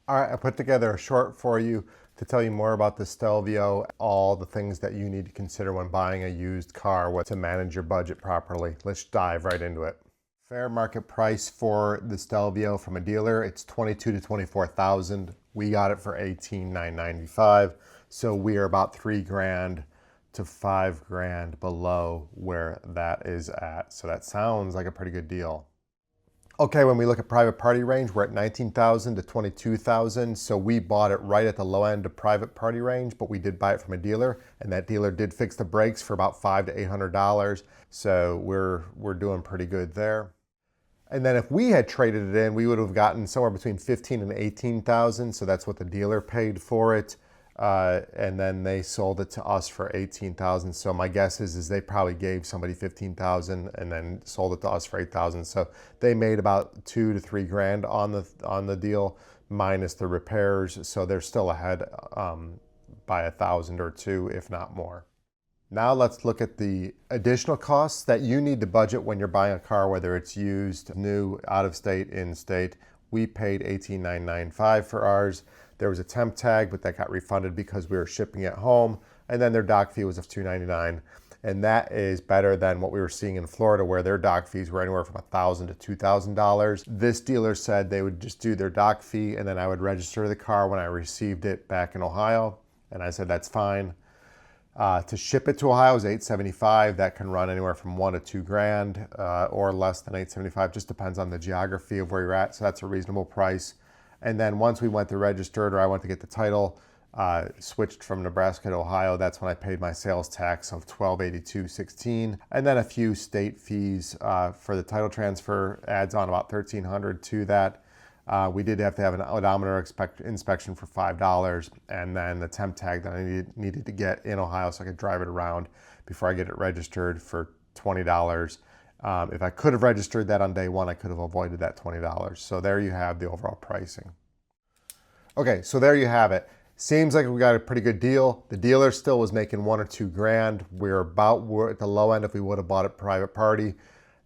All right, I put together a short for you to tell you more about the Stelvio, all the things that you need to consider when buying a used car, what to manage your budget properly. Let's dive right into it. Fair market price for the Stelvio from a dealer, it's 22 to 24,000. We got it for 18,995. So we are about 3 grand to 5 grand below where that is at. So that sounds like a pretty good deal. Okay, when we look at private party range, we're at 19,000 to 22,000. So we bought it right at the low end of private party range, but we did buy it from a dealer, and that dealer did fix the brakes for about $500 to $800. So we're doing pretty good there. And then if we had traded it in, we would have gotten somewhere between 15 and 18,000. So that's what the dealer paid for it. And then they sold it to us for 18,000. So my guess is they probably gave somebody 15,000 and then sold it to us for 8,000. So they made about 2 to 3 grand on the deal minus the repairs. So they're still ahead by 1,000 or 2, if not more. Now let's look at the additional costs that you need to budget when you're buying a car, whether it's used, new, out of state, in state. We paid $18,995 for ours. There was a temp tag, but that got refunded because we were shipping it home. And then their dock fee was of $299. And that is better than what we were seeing in Florida, where their dock fees were anywhere from $1,000 to $2,000. This dealer said they would just do their dock fee, and then I would register the car when I received it back in Ohio. And I said, that's fine. To ship it to Ohio is $875. That can run anywhere from 1 to 2 grand or less than $875. Just depends on the geography of where you're at. So that's a reasonable price. And then once we went to registered, or I went to get the title, switched from Nebraska to Ohio, that's when I paid my sales tax of $1,282.16, and then a few state fees for the title transfer adds on about $1,300 to that. We did have to have an odometer inspection for $5, and then the temp tag that I needed to get in Ohio so I could drive it around before I get it registered for $20. If I could have registered that on day one, I could have avoided that $20. So there you have the overall pricing. Okay, so there you have it. Seems like we got a pretty good deal. The dealer still was making 1 or 2 grand. We're at the low end if we would have bought it private party.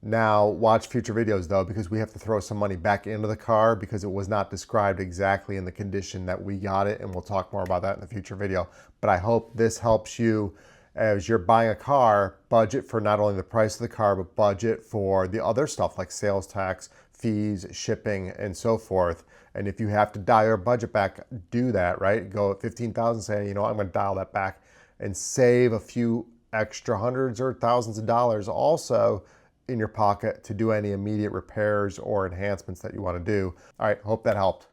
Now watch future videos though, because we have to throw some money back into the car because it was not described exactly in the condition that we got it, and we'll talk more about that in the future video. But I hope this helps you as you're buying a car, budget for not only the price of the car, but budget for the other stuff like sales tax, fees, shipping, and so forth. And if you have to dial your budget back, do that, right? Go at 15,000, say, you know, I'm gonna dial that back and save a few extra hundreds or thousands of dollars also in your pocket to do any immediate repairs or enhancements that you wanna do. All right, hope that helped.